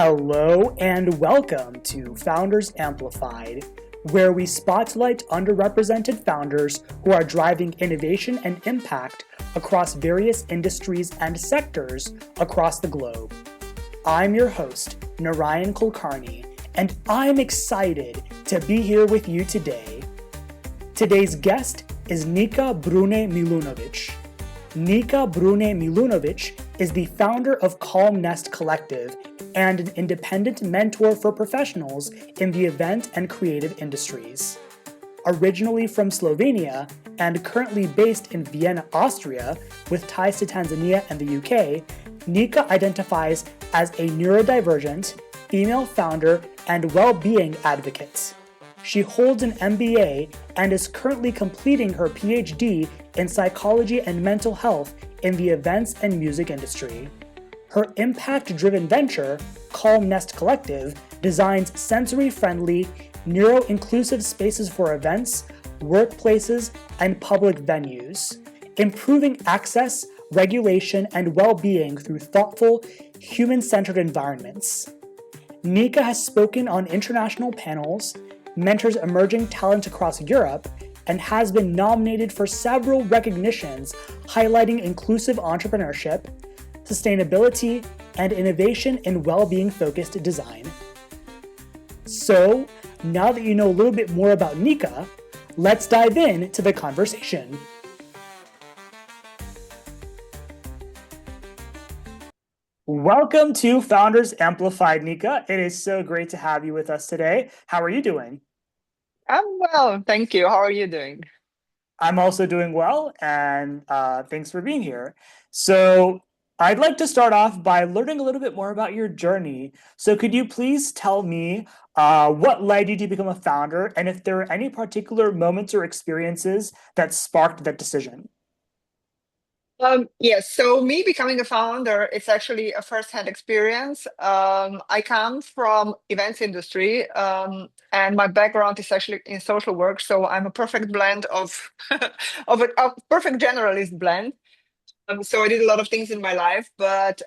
Hello and welcome to Founders Amplified, where we spotlight underrepresented founders who are driving innovation and impact across various industries and sectors across the globe. I'm your host, Narayan Kulkarni, and I'm excited to be here with you today. Today's guest is Nika Brunet Milunovic. Nika Brunet Milunovic is the founder of Calm Nest Collective and an independent mentor for professionals in the event and creative industries. Originally from Slovenia and currently based in Vienna, Austria, with ties to Tanzania and the UK, Nika identifies as a neurodivergent, female founder, and well-being advocate. She holds an MBA and is currently completing her PhD in psychology and mental health in the events and music industry. Her impact-driven venture, Calm Nest Collective, designs sensory-friendly, neuro-inclusive spaces for events, workplaces, and public venues, improving access, regulation, and well-being through thoughtful, human-centered environments. Nika has spoken on international panels, mentors emerging talent across Europe, and has been nominated for several recognitions highlighting inclusive entrepreneurship, sustainability, and innovation in well-being focused design. So, now that you know a little bit more about Nika, let's dive into the conversation. Welcome to Founders Amplified, Nika. It is so great to have you with us today. How are you doing? I'm well, thank you. How are you doing? I'm also doing well, and thanks for being here. So, I'd like to start off by learning a little bit more about your journey. So, could you please tell me what led you to become a founder, and if there are any particular moments or experiences that sparked that decision? Yes, so me becoming a founder, it's actually a first-hand experience. I come from events industry, and my background is actually in social work. So I'm a perfect blend of of a perfect generalist blend. So I did a lot of things in my life, but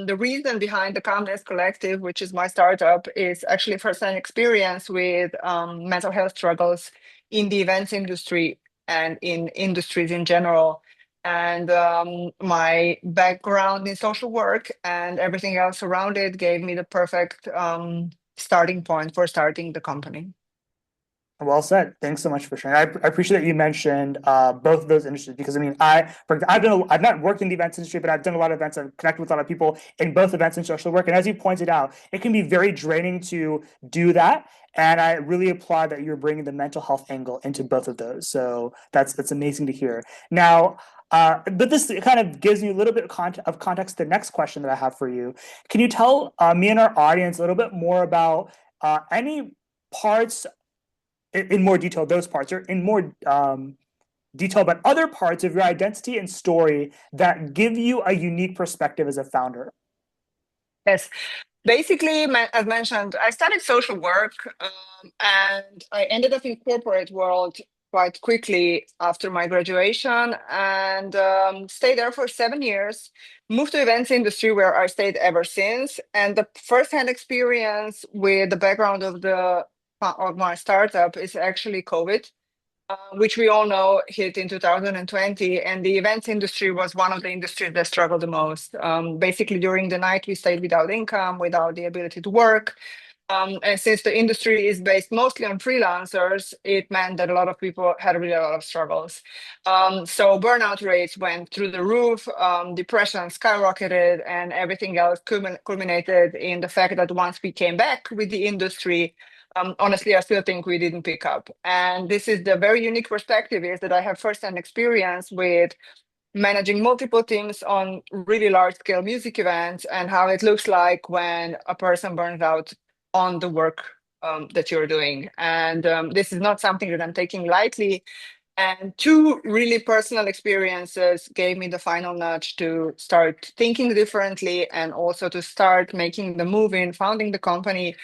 the reason behind the Calmness Collective, which is my startup, is actually first-hand experience with mental health struggles in the events industry and in industries in general. And my background in social work and everything else around it gave me the perfect starting point for starting the company. Well said. Thanks so much for sharing. I appreciate that you mentioned both of those industries because I mean, I've not worked in the events industry, but I've done a lot of events. I've connected with a lot of people in both events and social work. And as you pointed out, it can be very draining to do that. And I really applaud that you're bringing the mental health angle into both of those. So that's amazing to hear. Now, but this kind of gives me a little bit of context to the next question that I have for you. Can you tell me and our audience a little bit more about any parts in more detail, those parts, or in more detail about other parts of your identity and story that give you a unique perspective as a founder? Yes. Basically, as mentioned, I studied social work and I ended up in corporate world quite quickly after my graduation and stayed there for 7 years. Moved to events industry where I stayed ever since. And the first-hand experience with the background of my startup is actually COVID, which we all know hit in 2020, and the events industry was one of the industries that struggled the most. Basically, during the night, we stayed without income, without the ability to work. And since the industry is based mostly on freelancers, it meant that a lot of people had really a lot of struggles. So burnout rates went through the roof, depression skyrocketed, and everything else culminated in the fact that once we came back with the industry, honestly, I still think we didn't pick up. And this is the very unique perspective is that I have firsthand experience with managing multiple teams on really large scale music events and how it looks like when a person burns out on the work that you're doing. And this is not something that I'm taking lightly. And two really personal experiences gave me the final nudge to start thinking differently and also to start making the move in founding the company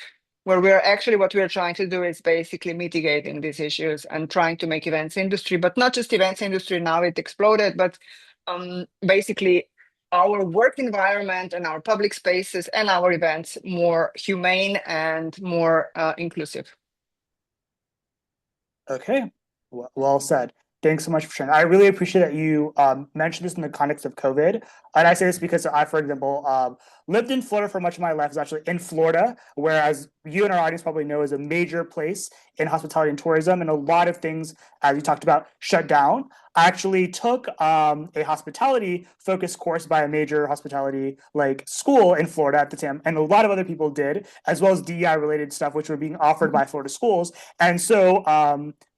where we're actually what we're trying to do is basically mitigating these issues and trying to make events industry, but not just events industry. Now it exploded, but basically our work environment and our public spaces and our events more humane and more inclusive. Okay, well said. Thanks so much for sharing. I really appreciate that you mentioned this in the context of COVID. And I say this because I, for example, lived in Florida for much of my life. Is actually in Florida, whereas you and our audience probably know is a major place in hospitality and tourism, and a lot of things, as you talked about, shut down. I actually took a hospitality focused course by a major hospitality like school in Florida at the time, and a lot of other people did, as well as DEI related stuff, which were being offered by Florida schools. And so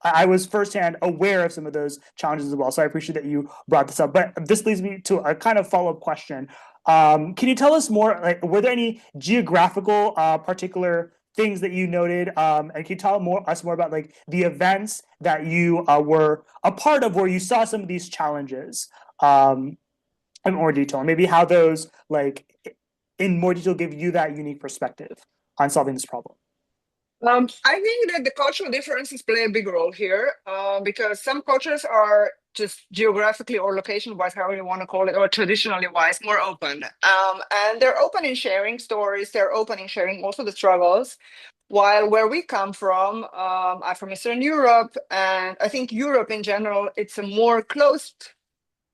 I was firsthand aware of some of those challenges as well. So I appreciate that you brought this up. But this leads me to a kind of follow up question. Can you tell us more? Like, were there any geographical particular things that you noted? And can you tell us more about like the events that you were a part of where you saw some of these challenges in more detail, and maybe how those like in more detail give you that unique perspective on solving this problem? I think that the cultural differences play a big role here because some cultures are just geographically or location wise, however you want to call it, or traditionally wise, more open. And they're open in sharing stories, they're open in sharing also the struggles. While where we come from, I'm from Eastern Europe, and I think Europe in general, it's a more closed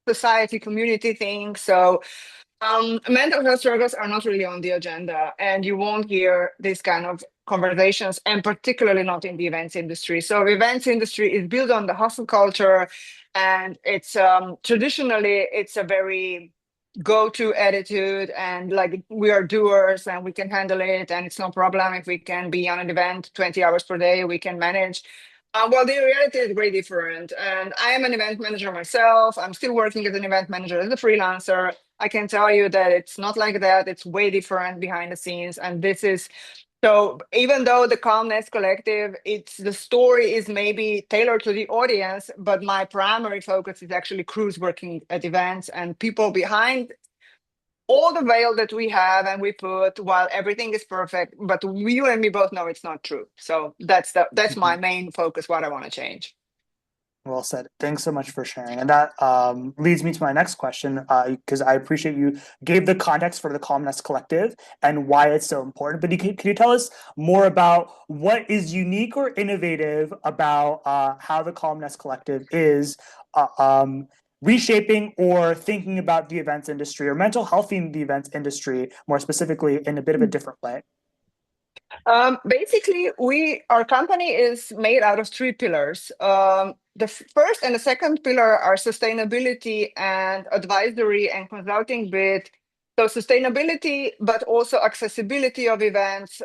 society community thing. So mental health struggles are not really on the agenda, and you won't hear this kind of conversations, and particularly not in the events industry. So, the events industry is built on the hustle culture, and it's traditionally it's a very go-to attitude, and like we are doers and we can handle it, and it's no problem if we can be on an event 20 hours per day, we can manage. Well, the reality is very different. And I am an event manager myself. I'm still working as an event manager as a freelancer. I can tell you that it's not like that. It's way different behind the scenes. And this is so even though the Calmness Collective, it's the story is maybe tailored to the audience, but my primary focus is actually crews working at events and people behind all the veil that we have and we put while everything is perfect, but you and me both know it's not true. So that's my Mhm. main focus, what I want to change. Well said. Thanks so much for sharing. And that leads me to my next question, because I appreciate you gave the context for the Columnist Collective and why it's so important. But can you tell us more about what is unique or innovative about how the Columnist Collective is reshaping or thinking about the events industry or mental health in the events industry more specifically in a bit of a different way? Basically, our company is made out of three pillars. The first and the second pillar are sustainability and advisory and consulting bit. So sustainability, but also accessibility of events,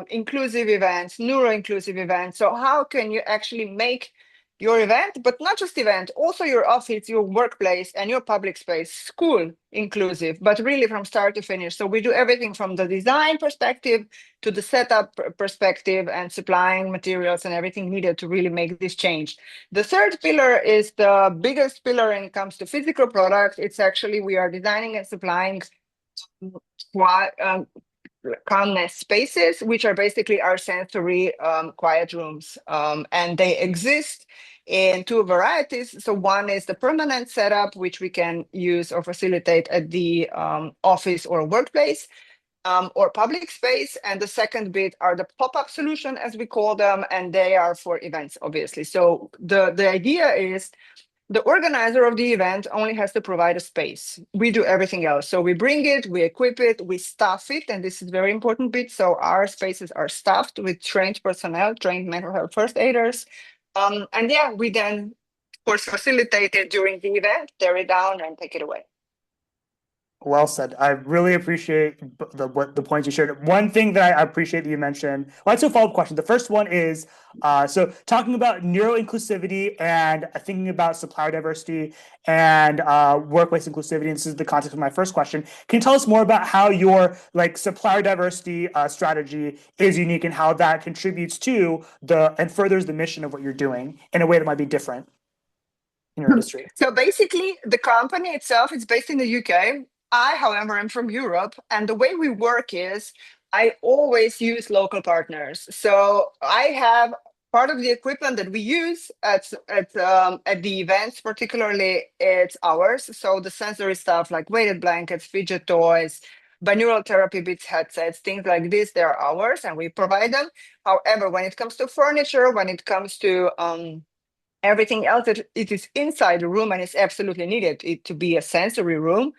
inclusive events, neuro-inclusive events. So how can you actually make your event, but not just event, also your office, your workplace, and your public space, school inclusive, but really from start to finish. So we do everything from the design perspective to the setup perspective and supplying materials and everything needed to really make this change. The third pillar is the biggest pillar when it comes to physical products. It's actually we are designing and supplying calmness spaces, which are basically our sensory quiet rooms. And they exist in two varieties. So one is the permanent setup, which we can use or facilitate at the office or workplace or public space. And the second bit are the pop-up solution, as we call them, and they are for events, obviously. So the idea is the organizer of the event only has to provide a space. We do everything else. So we bring it, we equip it, we staff it, and this is a very important bit. So our spaces are staffed with trained personnel, trained mental health first aiders. And yeah, we then, of course, facilitate it during the event, tear it down, and take it away. Well said. I really appreciate the points you shared. One thing that I appreciate that you mentioned. Well, that's a follow-up question. The first one is so talking about neuro inclusivity and thinking about supplier diversity and workplace inclusivity. And this is the context of my first question. Can you tell us more about how your like supplier diversity strategy is unique and how that contributes to the and furthers the mission of what you're doing in a way that might be different in your industry? So basically, the company itself is based in the UK. I, however, am from Europe, and the way we work is I always use local partners. So I have part of the equipment that we use at the events, particularly, it's ours. So the sensory stuff like weighted blankets, fidget toys, binaural therapy beats headsets, things like this, they're ours and we provide them. However, when it comes to furniture, when it comes to everything else that it is inside the room and it's absolutely needed it to be a sensory room,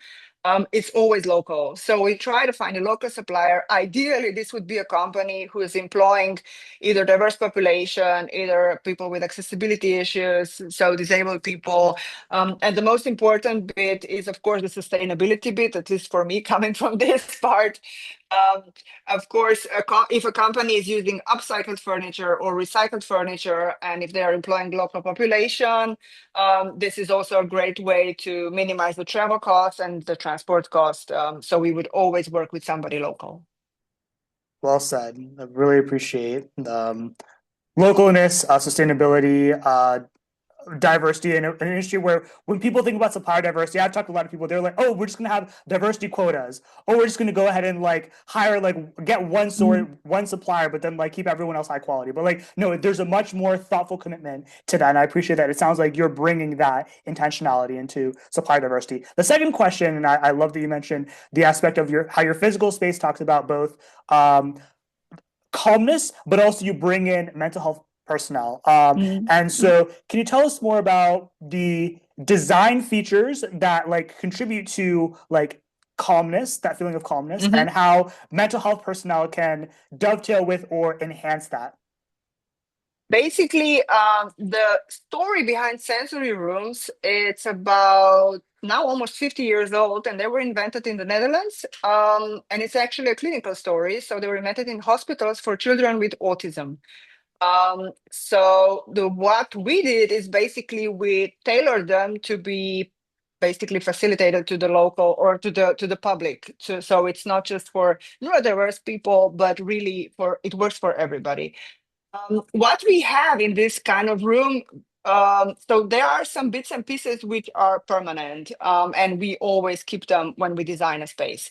it's always local. So we try to find a local supplier. Ideally, this would be a company who is employing either diverse population, either people with accessibility issues, so disabled people. And the most important bit is, of course, the sustainability bit, at least for me, coming from this part. Um, of course, if a company is using upcycled furniture or recycled furniture, and if they are employing local population, this is also a great way to minimize the travel costs and the transport cost. So we would always work with somebody local. Well said. I really appreciate localness, sustainability, diversity in an industry where when people think about supplier diversity, I've talked to a lot of people, they're like, oh, we're just gonna have diversity quotas, or we're just gonna go ahead and like hire like get one supplier, but then like keep everyone else high quality. But like no, there's a much more thoughtful commitment to that, and I appreciate that. It sounds like you're bringing that intentionality into supplier diversity. The second question, and I love that you mentioned the aspect of your how your physical space talks about both calmness, but also you bring in mental health personnel. Mhm. And so, can you tell us more about the design features that like contribute to like calmness, that feeling of calmness, Mhm. and how mental health personnel can dovetail with or enhance that? Basically, the story behind sensory rooms, it's about now almost 50 years old, and they were invented in the Netherlands. And it's actually a clinical story. So they were invented in hospitals for children with autism. So what we did is basically we tailored them to be basically facilitated to the local or to the public. So it's not just for neurodiverse people, but really for it works for everybody. What we have in this kind of room, so there are some bits and pieces which are permanent, and we always keep them when we design a space.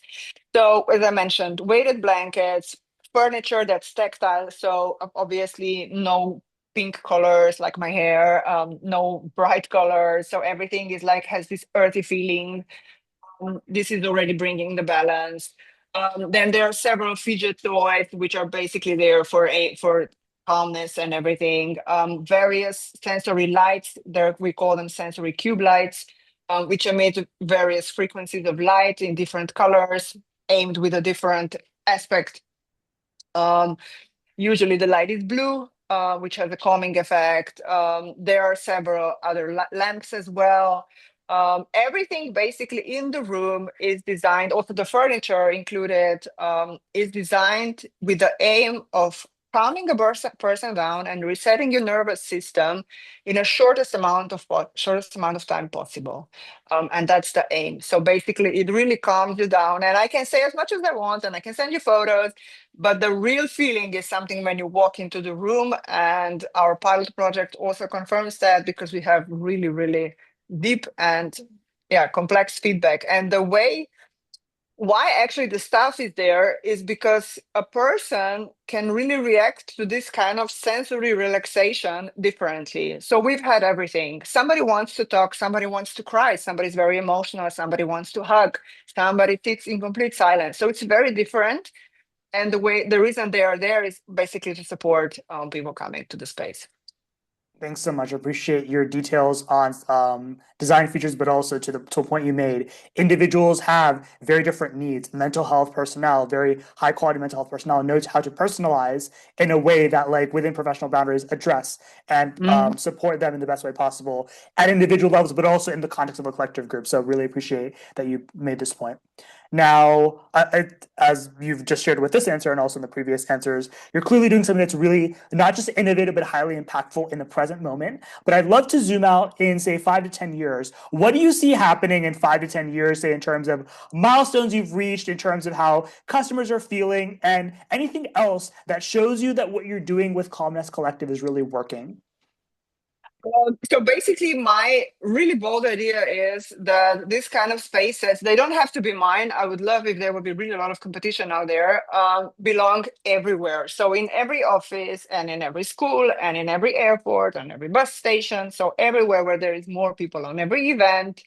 So, as I mentioned, weighted blankets, furniture that's tactile. So, obviously, no pink colors like my hair, no bright colors. So, everything is like has this earthy feeling. This is already bringing the balance. Then there are several fidget toys which are basically there for calmness and everything. Various sensory lights, there we call them sensory cube lights, which emit various frequencies of light in different colors, aimed with a different aspect. Um, Usually the light is blue, which has a calming effect. There are several other lamps as well. Everything basically in the room is designed, also the furniture included, is designed with the aim of calming a person down and resetting your nervous system in a shortest amount of time possible. And that's the aim. So basically it really calms you down. And I can say as much as I want, and I can send you photos, but the real feeling is something when you walk into the room, and our pilot project also confirms that because we have really, really deep and complex feedback. And the way why actually the stuff is there is because a person can really react to this kind of sensory relaxation differently. So we've had everything. Somebody wants to talk, somebody wants to cry, somebody's very emotional, somebody wants to hug, somebody sits in complete silence. So it's very different, and the reason they are there is basically to support people coming to the space. Thanks so much. I appreciate your details on design features, but also to a point you made. Individuals have very different needs. Mental health personnel, very high quality mental health personnel, knows how to personalize in a way that, like within professional boundaries, address and Mhm. support them in the best way possible at individual levels, but also in the context of a collective group. So, really appreciate that you made this point. Now, as you've just shared with this answer and also in the previous answers, you're clearly doing something that's really not just innovative, but highly impactful in the present moment. But I'd love to zoom out in, say, 5 to 10 years. What do you see happening in 5 to 10 years, say, in terms of milestones you've reached, in terms of how customers are feeling, and anything else that shows you that what you're doing with Calmness Collective is really working? So basically, my really bold idea is that this kind of spaces, they don't have to be mine. I would love if there would be really a lot of competition out there, belong everywhere. So in every office and in every school and in every airport and every bus station. So everywhere where there is more people on every event,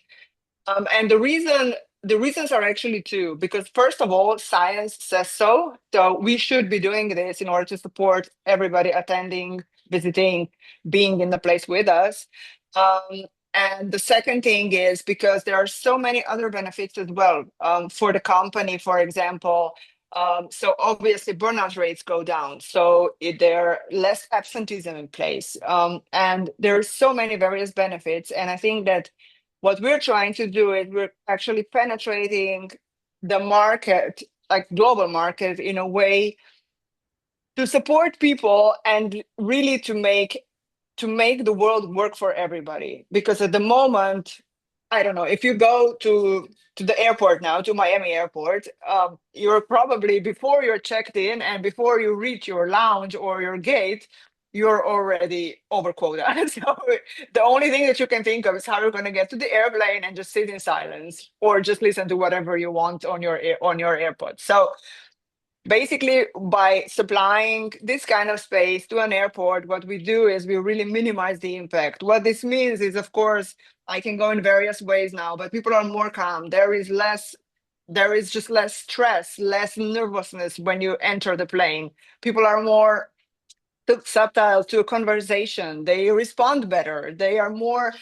and the reasons are actually two, because first of all, science says so. So we should be doing this in order to support everybody attending, visiting, being in the place with us. Um, and the second thing is because there are so many other benefits as well, for the company, for example. So obviously burnout rates go down. So there are less absenteeism in place. And there are so many various benefits. And I think that what we're trying to do is we're actually penetrating the market, like global market, in a way to support people and really to make the world work for everybody. Because at the moment, I don't know, if you go to the airport now, to Miami Airport, you're probably, before you're checked in and before you reach your lounge or your gate, you're already over quota. So the only thing that you can think of is how you're going to get to the airplane and just sit in silence or just listen to whatever you want on your AirPod. So basically, by supplying this kind of space to an airport, what we do is we really minimize the impact. What this means is, of course, I can go in various ways now, but people are more calm. There is just less stress, less nervousness when you enter the plane. People are more subtle to a conversation. They respond better. They are more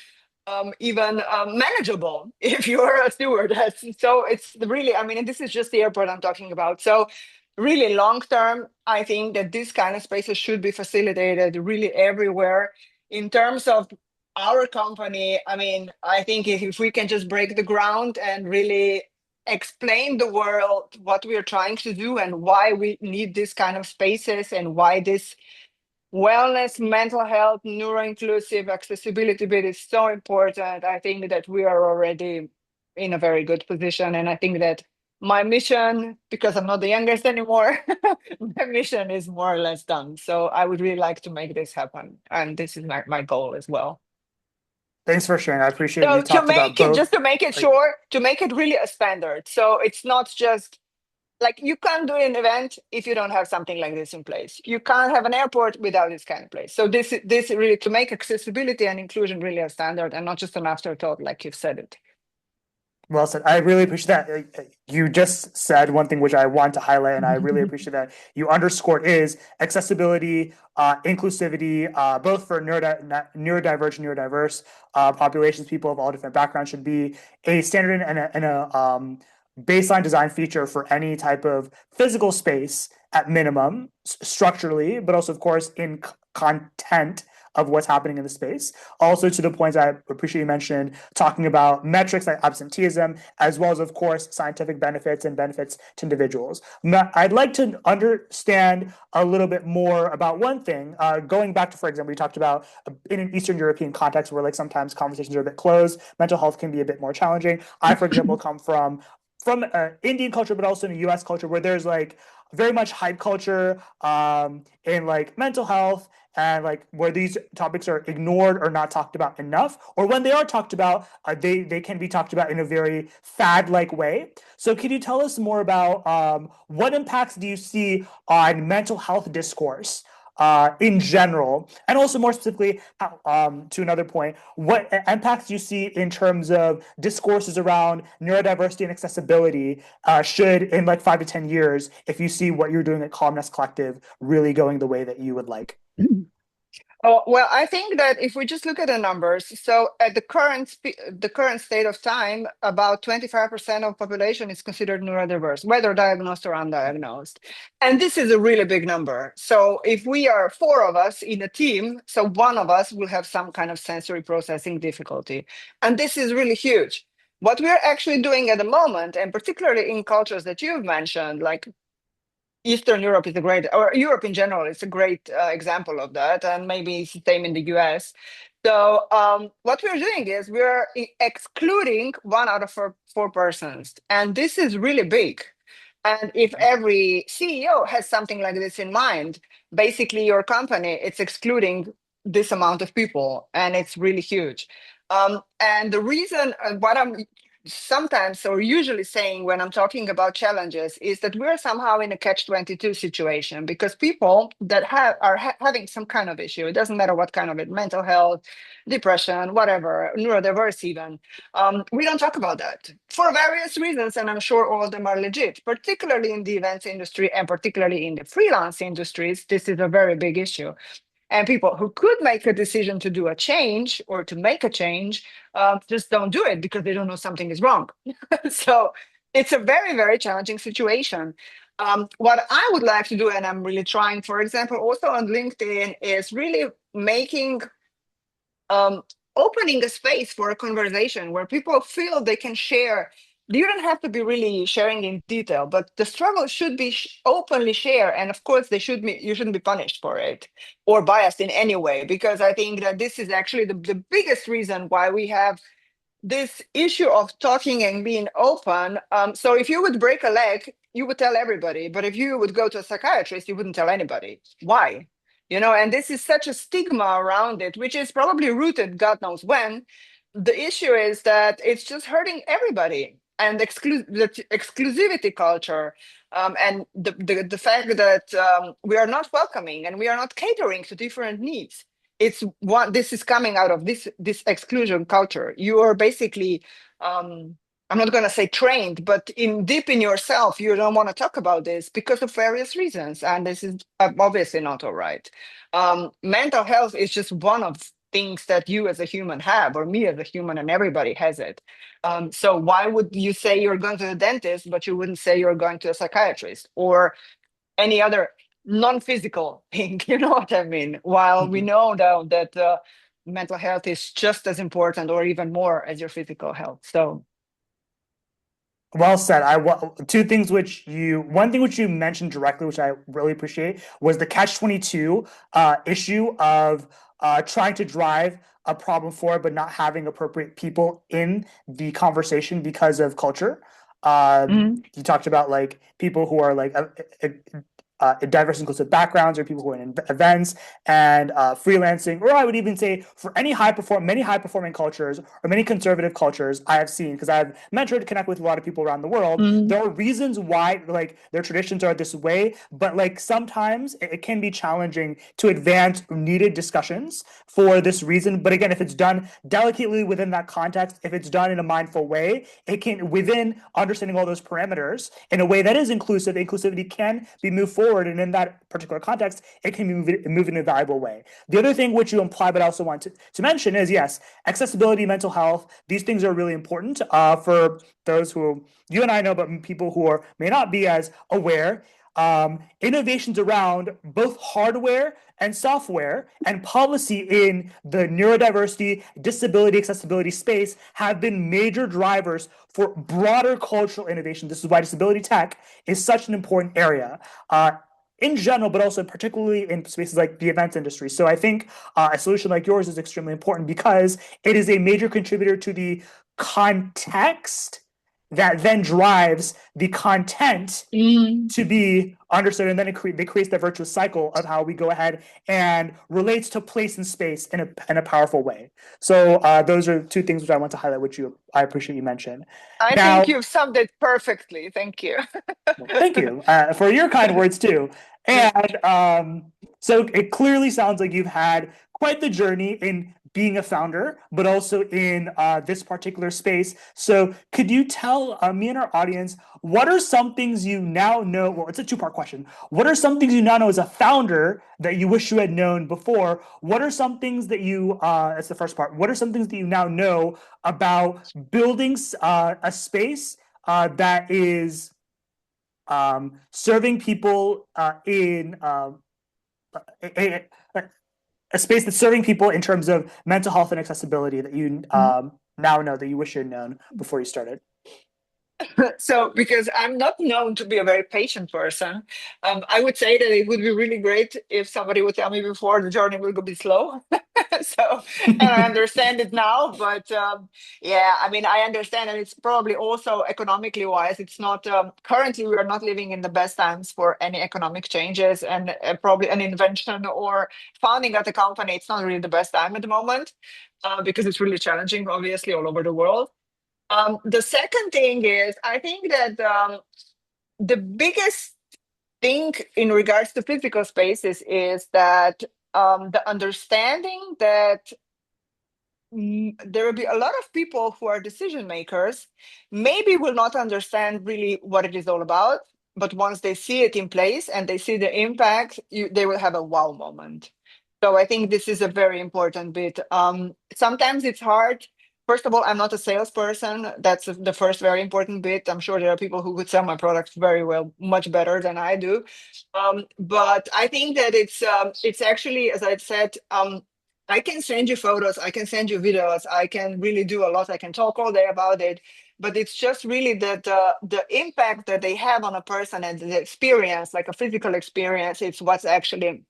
even manageable if you're a stewardess. So it's really, I mean, and this is just the airport I'm talking about. So really long term, I think that this kind of spaces should be facilitated really everywhere. In terms of our company, I mean, I think if we can just break the ground and really explain the world what we are trying to do and why we need this kind of spaces and why this wellness, mental health, neuro-inclusive accessibility bit is so important. I think that we are already in a very good position. And I think that my mission, because I'm not the youngest anymore, my mission is more or less done. So I would really like to make this happen. And this is my goal as well. Thanks for sharing. I appreciate you So to talked about make it, both. just to make it Like, sure, to make it really a standard. So it's not just like you can't do an event if you don't have something like this in place. You can't have an airport without this kind of place. So this really to make accessibility and inclusion really a standard and not just an afterthought, like you've said it. well said. I really appreciate that. You just said one thing which I want to highlight, and I really appreciate that you underscored is accessibility, inclusivity, both for neurodiverse populations, people of all different backgrounds should be a standard and a baseline design feature for any type of physical space at minimum, structurally, but also, of course, in content of what's happening in the space. Also, to the points I appreciate you mentioned, talking about metrics like absenteeism, as well as, of course, scientific benefits and benefits to individuals. I'd like to understand a little bit more about one thing. Going back to, for example, we talked about in an Eastern European context where like sometimes conversations are a bit closed, mental health can be a bit more challenging. I, for example, come from Indian culture, but also in a U.S. culture where there's like very much hype culture in like mental health and like where these topics are ignored or not talked about enough, or when they are talked about, they can be talked about in a very fad like way. So, can you tell us more about what impacts do you see on mental health discourse? In general, and also more specifically, to another point, what impacts do you see in terms of discourses around neurodiversity and accessibility should, in like 5 to 10 years, if you see what you're doing at Calmness Collective really going the way that you would like? Oh, well, I think that if we just look at the numbers, so at the current state of time, about 25% of population is considered neurodiverse, whether diagnosed or undiagnosed. And this is a really big number. So if we are four of us in a team, so one of us will have some kind of sensory processing difficulty. And this is really huge. What we're actually doing at the moment, and particularly in cultures that you've mentioned, like Eastern Europe is a great, or Europe in general is a great example of that, and maybe it's the same in the US. So what we're doing is we're excluding one out of four persons, and this is really big. And if every CEO has something like this in mind, basically your company it's excluding this amount of people, and it's really huge. And the reason, what I'm sometimes or usually saying when I'm talking about challenges is that we're somehow in a catch-22 situation, because people that are having some kind of issue, it doesn't matter what kind of it, mental health, depression, whatever, neurodiverse even, we don't talk about that for various reasons, and I'm sure all of them are legit. Particularly in the events industry and particularly in the freelance industries, this is a very big issue. And people who could make a decision to do a change or to make a change just don't do it because they don't know something is wrong. So it's a very, very challenging situation. What I would like to do, and I'm really trying, for example, also on LinkedIn, is really making um, opening a space for a conversation where people feel they can share. You don't have to be really sharing in detail, but the struggle should be openly shared. And of course, you shouldn't be punished for it or biased in any way, because I think that this is actually the biggest reason why we have this issue of talking and being open. So if you would break a leg, you would tell everybody. But if you would go to a psychiatrist, you wouldn't tell anybody. Why? And this is such a stigma around it, which is probably rooted, God knows when. The issue is that it's just hurting everybody. And the exclusivity culture, and the fact that we are not welcoming and we are not catering to different needs. This is coming out of this exclusion culture. You are basically, I'm not going to say trained, but in deep in yourself, you don't want to talk about this because of various reasons, and this is obviously not all right. Mental health is just one of things that you as a human have, or me as a human, and everybody has it. So why would you say you're going to the dentist but you wouldn't say you're going to a psychiatrist or any other non-physical thing? You know what I mean? While we know though that mental health is just as important or even more as your physical health. So Well said. Two things one thing which you mentioned directly, which I really appreciate, was the catch-22 issue of trying to drive a problem forward, but not having appropriate people in the conversation because of culture. You talked about like people who are like diverse inclusive backgrounds, or people who are in events and freelancing, or I would even say for many high performing cultures or many conservative cultures I have seen, because I've mentored to connect with a lot of people around the world. There are reasons why like their traditions are this way, but like sometimes it can be challenging to advance needed discussions for this reason. But again, if it's done delicately within that context, if it's done in a mindful way, it can, within understanding all those parameters in a way that is inclusive, inclusivity can be moved forward. And in that particular context, it can be moved in a valuable way. The other thing which you imply, but I also want to mention is, yes, accessibility, mental health, these things are really important for those who you and I know, but people who may not be as aware. Innovations around both hardware and software and policy in the neurodiversity, disability, accessibility space have been major drivers for broader cultural innovation. This is why disability tech is such an important area. In general, but also particularly in spaces like the events industry. So I think a solution like yours is extremely important because it is a major contributor to the context that then drives the content to be understood, and then it creates that virtuous cycle of how we go ahead and relates to place and space in a powerful way. So those are two things which I want to highlight, which I appreciate you mentioned. I Now, think you've summed it perfectly. Thank you. thank you for your kind words too. And so it clearly sounds like you've had quite the journey in being a founder, but also in this particular space. So could you tell me and our audience, what are some things you now know? Well, it's a two-part question. What are some things you now know as a founder that you wish you had known before? What are some things that that's the first part. What are some things that you now know about building a space that is serving people in a, a space that's serving people in terms of mental health and accessibility that you now know that you wish you had known before you started? So, because I'm not known to be a very patient person, I would say that it would be really great if somebody would tell me before the journey will go be slow. So, and I understand it now, but yeah, I mean, I understand, and it's probably also economically wise. It's not currently we are not living in the best times for any economic changes, and probably an invention or founding at a company. It's not really the best time at the moment because it's really challenging, obviously, all over the world. The second thing is, I think that the biggest thing in regards to physical spaces is that the understanding that there will be a lot of people who are decision makers, maybe will not understand really what it is all about, but once they see it in place and they see the impact, they will have a wow moment. So I think this is a very important bit. Sometimes it's hard. First of all, I'm not a salesperson. That's the first very important bit. I'm sure there are people who could sell my products very well, much better than I do. But I think that it's actually, as I said, I can send you photos, I can send you videos, I can really do a lot. I can talk all day about it, but it's just really that the impact that they have on a person and the experience, like a physical experience, it's what's actually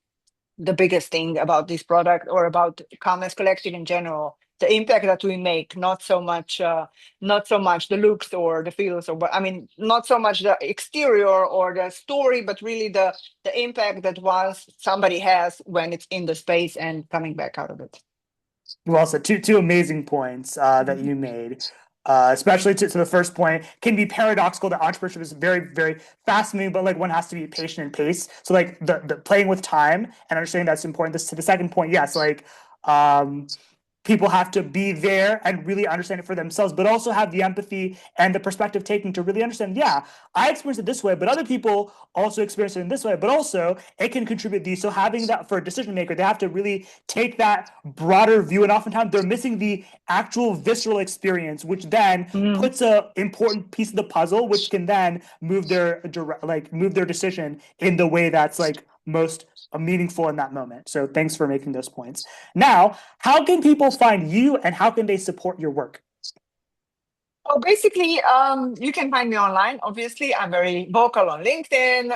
the biggest thing about this product or about Calmness Collective in general. The impact that we make, not so much the looks or the feels, or but I mean, not so much the exterior or the story, but really the impact that once somebody has when it's in the space and coming back out of it. Well said. Two amazing points that you made. Especially to the first point, can be paradoxical that entrepreneurship is very, very fast moving, but like one has to be patient and pace. So like the playing with time and understanding that's important. This to the second point, yes, like um people have to be there and really understand it for themselves, but also have the empathy and the perspective taking to really understand, yeah, I experienced it this way, but other people also experience it in this way, but also it can contribute these. So having that for a decision maker, they have to really take that broader view, and oftentimes they're missing the actual visceral experience, which then Mm. puts a important piece of the puzzle, which can then move their decision in the way that's like most meaningful in that moment. So thanks for making those points. Now, how can people find you and how can they support your work? Oh, basically, you can find me online. Obviously, I'm very vocal on LinkedIn.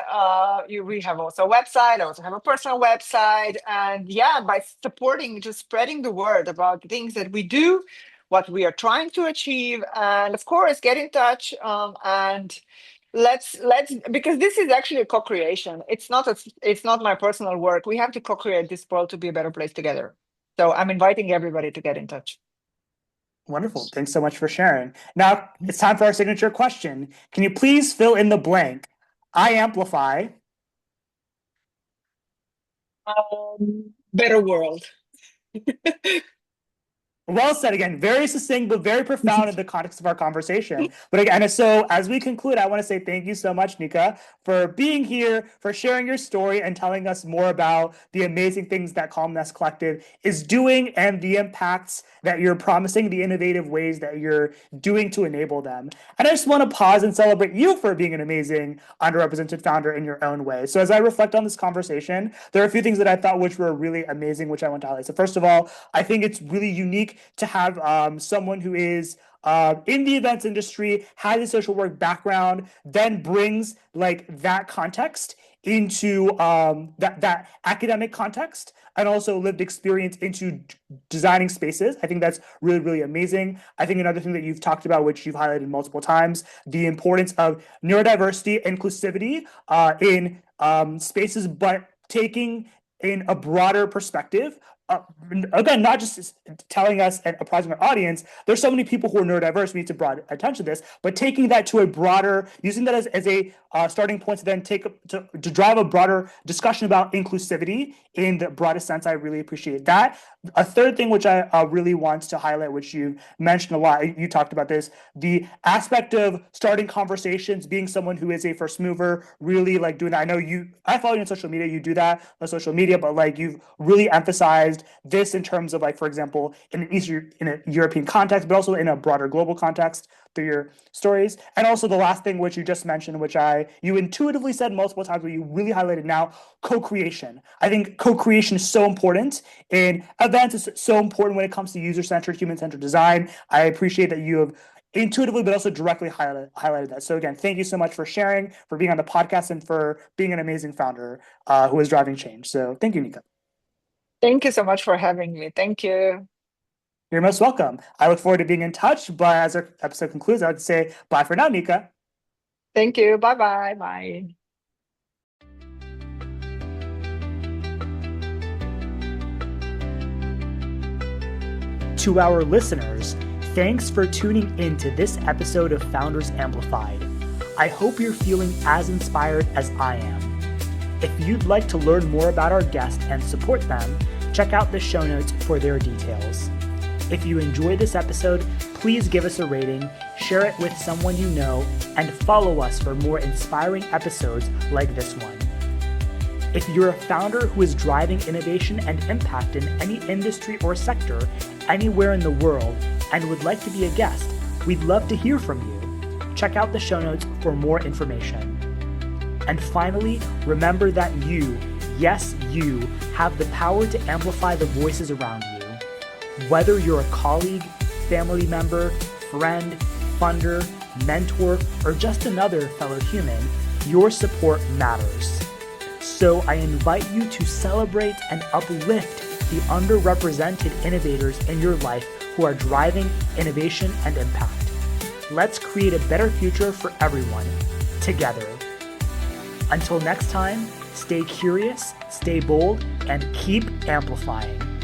We have also a website. I also have a personal website. And yeah, by supporting, just spreading the word about the things that we do, what we are trying to achieve, and of course, get in touch. And let's because this is actually a co-creation. It's not my personal work. We have to co-create this world to be a better place together. So I'm inviting everybody to get in touch. Wonderful. Thanks so much for sharing. Now it's time for our signature question. Can you please fill in the blank? I amplify. Better world. Well said again. Very succinct, but very profound in the context of our conversation. But again, so as we conclude, I want to say thank you so much, Nika, for being here, for sharing your story and telling us more about the amazing things that Calmness Collective is doing and the impacts that you're promising, the innovative ways that you're doing to enable them. And I just want to pause and celebrate you for being an amazing underrepresented founder in your own way. So as I reflect on this conversation, there are a few things that I thought which were really amazing, which I want to highlight. So first of all, I think it's really unique to have someone who is in the events industry, has a social work background, then brings like that context into that academic context and also lived experience into designing spaces. I think that's really, really amazing. I think another thing that you've talked about, which you've highlighted multiple times, the importance of neurodiversity, inclusivity in spaces, but taking in a broader perspective. Uh, Again, not just telling us and apprising our audience, there's so many people who are neurodiverse, we need to broad attention to this, but taking that to a broader, using that as a starting point to then to drive a broader discussion about inclusivity in the broadest sense. I really appreciate that. A third thing which I really want to highlight, which you mentioned a lot, you talked about this, the aspect of starting conversations, being someone who is a first mover, really like doing that. I follow you on social media, you do that on social media, but like you've really emphasized this in terms of like, for example, in a European context, but also in a broader global context through your stories. And also the last thing which you just mentioned, which you intuitively said multiple times, but you really highlighted now, co-creation. I think co-creation is so important in events. It's so important when it comes to user-centered, human-centered design. I appreciate that you have intuitively, but also directly highlighted that. So again, thank you so much for sharing, for being on the podcast, and for being an amazing founder who is driving change. So thank you, Nika. Thank you so much for having me. Thank you. You're most welcome. I look forward to being in touch. But as our episode concludes, I would say bye for now, Nika. Thank you. Bye-bye. Bye. To our listeners, thanks for tuning in to this episode of Founders Amplified. I hope you're feeling as inspired as I am. If you'd like to learn more about our guest and support them, check out the show notes for their details. If you enjoyed this episode, please give us a rating, share it with someone you know, and follow us for more inspiring episodes like this one. If you're a founder who is driving innovation and impact in any industry or sector anywhere in the world and would like to be a guest, we'd love to hear from you. Check out the show notes for more information. And finally, remember that you, yes, you, have the power to amplify the voices around you. Whether you're a colleague, family member, friend, funder, mentor, or just another fellow human, your support matters. So I invite you to celebrate and uplift the underrepresented innovators in your life who are driving innovation and impact. Let's create a better future for everyone, together. Until next time, stay curious, stay bold, and keep amplifying.